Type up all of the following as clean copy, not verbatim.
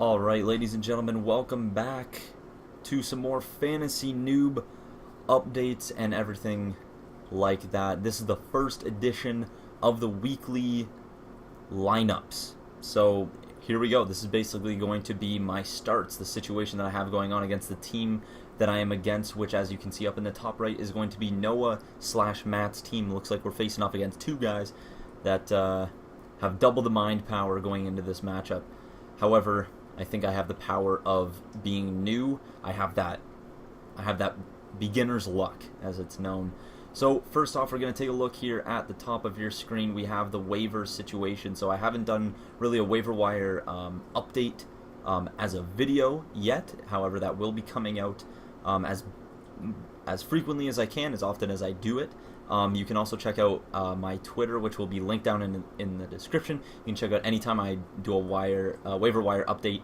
Alright, ladies and gentlemen, welcome back to some more Fantasy Noob updates and everything like that. This is the first edition of the weekly lineups. So here we go. This is basically going to be my starts, the situation that I have going on against the team that I am against, which, as you can see up in the top right, is going to be Noah/Matt's team. Looks like we're facing off against two guys that have double the mind power going into this matchup. However, I think I have the power of being new. I have that beginner's luck, as it's known. So first off, we're going to take a look here at the top of your screen. We have the waiver situation. So I haven't done really a waiver wire update as a video yet. However, that will be coming out as frequently as I can, as often as I do it. You can also check out my Twitter, which will be linked down in the description. You can check out anytime I do a waiver wire update,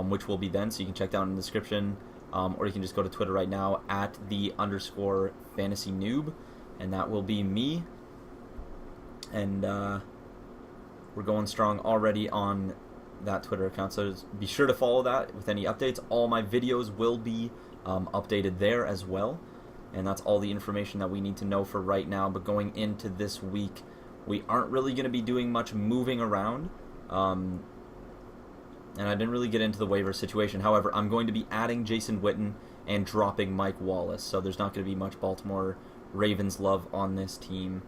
which will be then, so you can check down in the description, or you can just go to Twitter right now at @_fantasynoob, and that will be me. And we're going strong already on that Twitter account, so be sure to follow that with any updates. All my videos will be updated there as well. And that's all the information that we need to know for right now. But going into this week, we aren't really going to be doing much moving around. And I didn't really get into the waiver situation. However, I'm going to be adding Jason Witten and dropping Mike Wallace. So there's not going to be much Baltimore Ravens love on this team,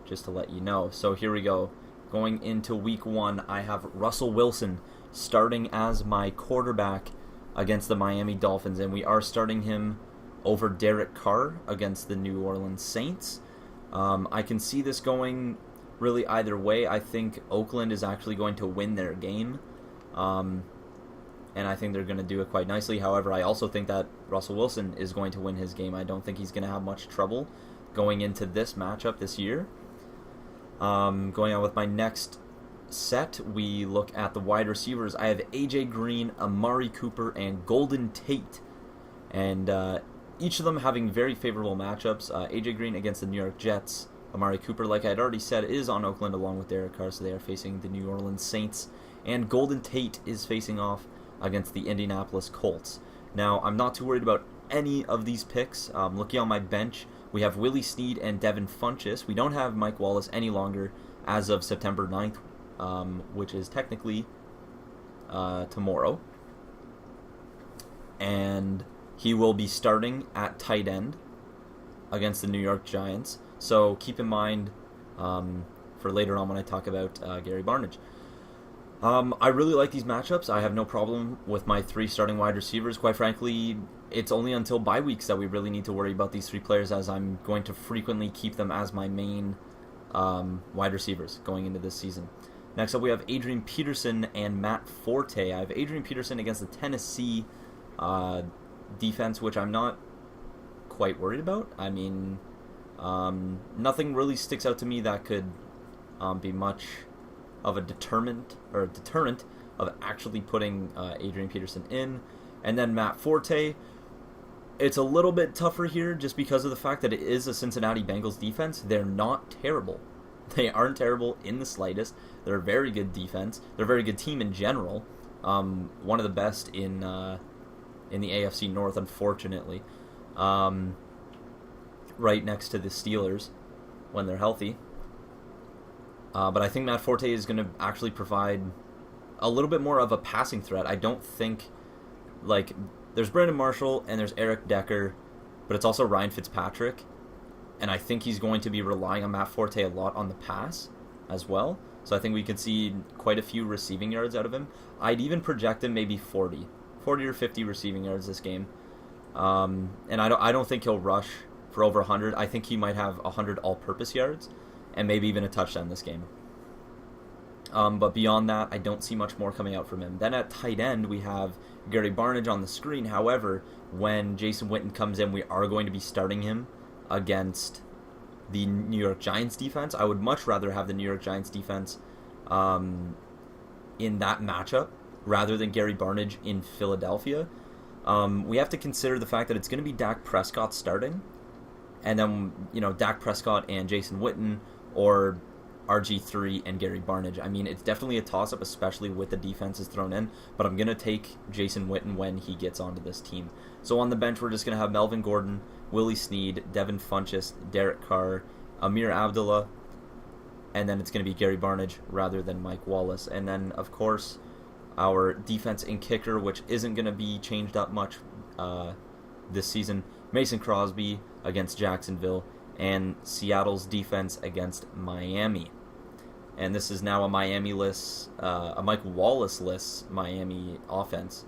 just to let you know. So here we go. Going into week one, I have Russell Wilson starting as my quarterback against the Miami Dolphins. And we are starting him over Derek Carr against the New Orleans Saints. I can see this going really either way. I think Oakland is actually going to win their game, and I think they're going to do it quite nicely. However, I also think that Russell Wilson is going to win his game. I don't think he's going to have much trouble going into this matchup this year. Going on with my next set, we look at the wide receivers. I have AJ Green, Amari Cooper, and Golden Tate. And each of them having very favorable matchups. AJ Green against the New York Jets. Amari Cooper, like I had already said, is on Oakland along with Derek Carr, so they are facing the New Orleans Saints. And Golden Tate is facing off against the Indianapolis Colts. Now, I'm not too worried about any of these picks. Looking on my bench, we have Willie Snead and Devin Funchess. We don't have Mike Wallace any longer as of September 9th, which is technically tomorrow. And he will be starting at tight end against the New York Giants. So keep in mind for later on when I talk about Gary Barnidge. I really like these matchups. I have no problem with my three starting wide receivers. Quite frankly, it's only until bye weeks that we really need to worry about these three players, as I'm going to frequently keep them as my main wide receivers going into this season. Next up, we have Adrian Peterson and Matt Forte. I have Adrian Peterson against the Tennessee defense, which I'm not quite worried about. I mean, nothing really sticks out to me that could be much of a deterrent of actually putting Adrian Peterson in. And then Matt Forte, it's a little bit tougher here just because of the fact that it is a Cincinnati Bengals defense. They're not terrible. They aren't terrible in the slightest. They're a very good defense. They're a very good team in general. One of the best in the AFC North, unfortunately, right next to the Steelers when they're healthy. But I think Matt Forte is going to actually provide a little bit more of a passing threat. I don't think, there's Brandon Marshall and there's Eric Decker, but it's also Ryan Fitzpatrick, and I think he's going to be relying on Matt Forte a lot on the pass as well. So I think we could see quite a few receiving yards out of him. I'd even project him maybe 40 or 50 receiving yards this game. And I don't think he'll rush for over 100. I think he might have 100 all-purpose yards and maybe even a touchdown this game. But beyond that, I don't see much more coming out from him. Then at tight end, we have Gary Barnidge on the screen. However, when Jason Witten comes in, we are going to be starting him against the New York Giants defense. I would much rather have the New York Giants defense in that matchup rather than Gary Barnidge in Philadelphia. We have to consider the fact that it's going to be Dak Prescott starting, and then Dak Prescott and Jason Witten, or RG3 and Gary Barnidge. I mean, it's definitely a toss-up, especially with the defenses thrown in, but I'm going to take Jason Witten when he gets onto this team. So on the bench, we're just going to have Melvin Gordon, Willie Snead, Devin Funchess, Derek Carr, Amir Abdullah, and then it's going to be Gary Barnidge rather than Mike Wallace. And then, of course, our defense and kicker, which isn't going to be changed up much this season, Mason Crosby against Jacksonville, and Seattle's defense against Miami. And this is now a Miami-less, a Mike Wallace-less Miami offense.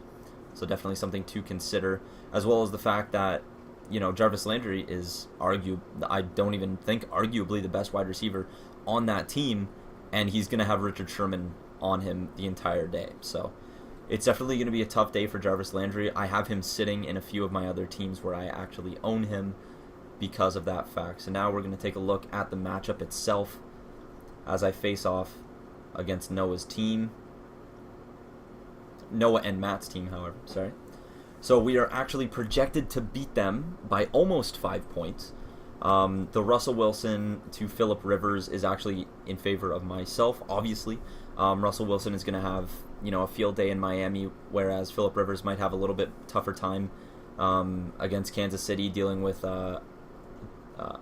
So definitely something to consider, as well as the fact that, you know, Jarvis Landry is I don't even think arguably the best wide receiver on that team, and he's going to have Richard Sherman on him the entire day. So it's definitely going to be a tough day for Jarvis Landry. I have him sitting in a few of my other teams where I actually own him because of that fact. So now we're going to take a look at the matchup itself as I face off against Noah's team. Noah and Matt's team, however, sorry. So we are actually projected to beat them by almost 5 points. The Russell Wilson to Phillip Rivers is actually in favor of myself, obviously. Russell Wilson is going to have, you know, a field day in Miami, whereas Phillip Rivers might have a little bit tougher time against Kansas City dealing with, I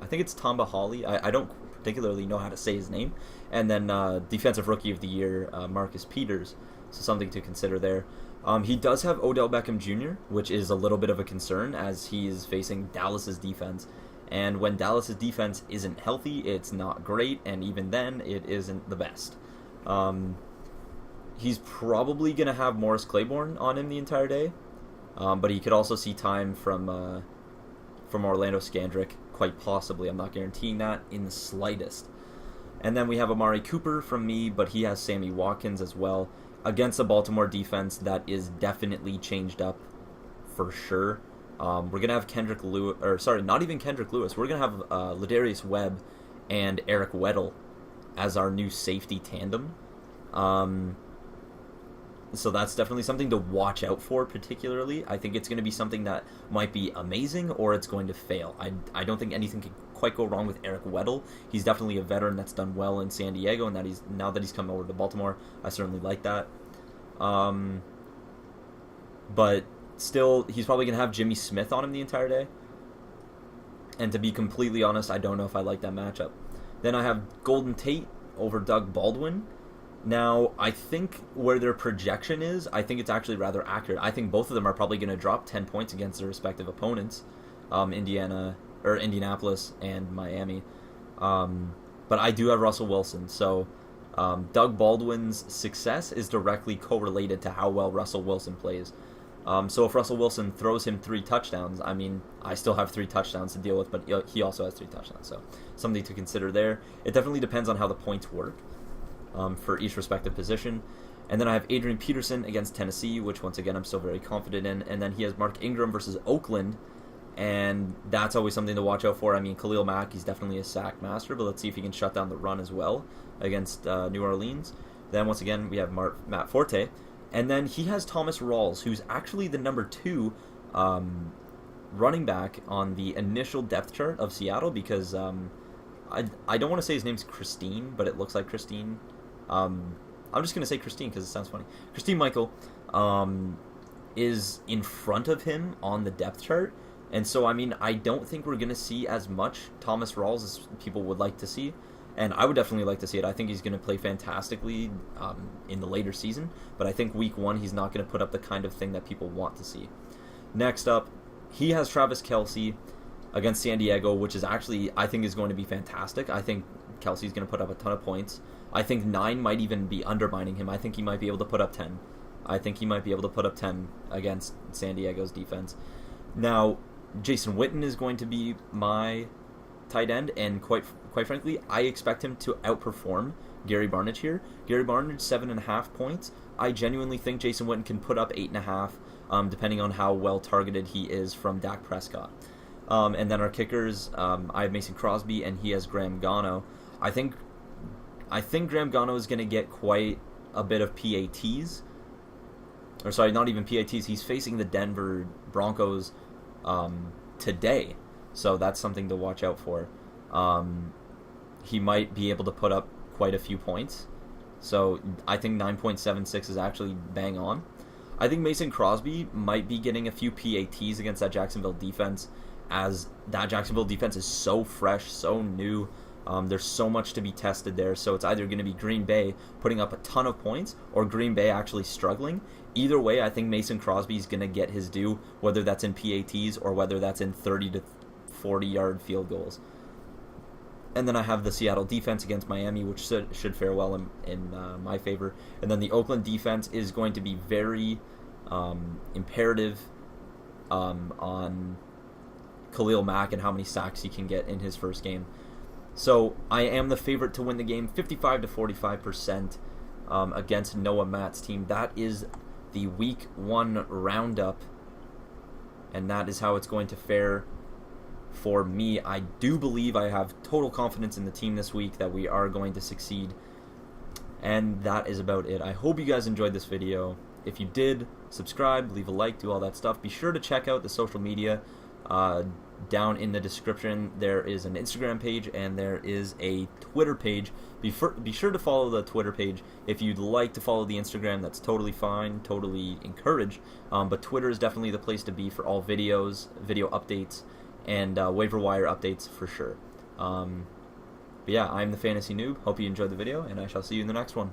think it's Tamba Hawley. I don't particularly know how to say his name. And then Defensive Rookie of the Year, Marcus Peters. So something to consider there. He does have Odell Beckham Jr., which is a little bit of a concern as he is facing Dallas's defense. And when Dallas's defense isn't healthy, it's not great, and even then, it isn't the best. He's probably going to have Morris Claiborne on him the entire day, but he could also see time from Orlando Scandrick, quite possibly. I'm not guaranteeing that in the slightest. And then we have Amari Cooper from me, but he has Sammy Watkins as well, against a Baltimore defense that is definitely changed up for sure. We're going to have Kendrick Lewis, or sorry, not even Kendrick Lewis. We're going to have Ladarius Webb and Eric Weddle as our new safety tandem. So that's definitely something to watch out for particularly. I think it's going to be something that might be amazing or it's going to fail. I don't think anything can quite go wrong with Eric Weddle. He's definitely a veteran that's done well in San Diego, and that now that he's come over to Baltimore, I certainly like that. But still, he's probably going to have Jimmy Smith on him the entire day. And to be completely honest, I don't know if I like that matchup. Then I have Golden Tate over Doug Baldwin. Now, I think where their projection is, I think it's actually rather accurate. I think both of them are probably going to drop 10 points against their respective opponents, Indianapolis and Miami. But I do have Russell Wilson, so Doug Baldwin's success is directly correlated to how well Russell Wilson plays. So if Russell Wilson throws him 3 touchdowns, I mean, I still have 3 touchdowns to deal with, but he also has 3 touchdowns, so something to consider there. It definitely depends on how the points work for each respective position. And then I have Adrian Peterson against Tennessee, which once again I'm still very confident in. And then he has Mark Ingram versus Oakland, and that's always something to watch out for. I mean, Khalil Mack, he's definitely a sack master, but let's see if he can shut down the run as well against New Orleans. Then once again we have Matt Forte. And then he has Thomas Rawls, who's actually the number 2 running back on the initial depth chart of Seattle, because I don't want to say his name's Christine, but it looks like Christine. I'm just going to say Christine because it sounds funny. Christine Michael is in front of him on the depth chart. And so, I mean, I don't think we're going to see as much Thomas Rawls as people would like to see. And I would definitely like to see it. I think he's going to play fantastically in the later season. But I think week 1, he's not going to put up the kind of thing that people want to see. Next up, he has Travis Kelce against San Diego, which is actually, I think, is going to be fantastic. I think Kelce's going to put up a ton of points. I think 9 might even be undermining him. I think he might be able to put up 10. I think he might be able to put up 10 against San Diego's defense. Now, Jason Witten is going to be my tight end, and quite frankly, I expect him to outperform Gary Barnidge here. Gary Barnidge, 7.5 points. I genuinely think Jason Witten can put up 8.5, depending on how well targeted he is from Dak Prescott. And then our kickers, I have Mason Crosby, and he has Graham Gano. I think Graham Gano is going to get quite a bit of PATs. Or sorry, not even PATs. He's facing the Denver Broncos today. So that's something to watch out for. He might be able to put up quite a few points. So I think 9.76 is actually bang on. I think Mason Crosby might be getting a few PATs against that Jacksonville defense, as that Jacksonville defense is so fresh, so new. There's so much to be tested there, so it's either going to be Green Bay putting up a ton of points or Green Bay actually struggling. Either way, I think Mason Crosby is going to get his due, whether that's in PATs or whether that's in 30 to 40-yard field goals. And then I have the Seattle defense against Miami, which should fare well in my favor. And then the Oakland defense is going to be very imperative on Khalil Mack and how many sacks he can get in his first game. So I am the favorite to win the game, 55 to 45% against Noah Matt's team. That is the Week 1 roundup, and that is how it's going to fare for me. I do believe I have total confidence in the team this week that we are going to succeed. And that is about it. I hope you guys enjoyed this video. If you did, subscribe, leave a like, do all that stuff. Be sure to check out the social media. Down in the description, there is an Instagram page and there is a Twitter page. Be sure to follow the Twitter page. If you'd like to follow the Instagram, that's totally fine, totally encouraged. But Twitter is definitely the place to be for all videos, video updates, and waiver wire updates for sure. But yeah, I'm the Fantasy Noob. Hope you enjoyed the video, and I shall see you in the next one.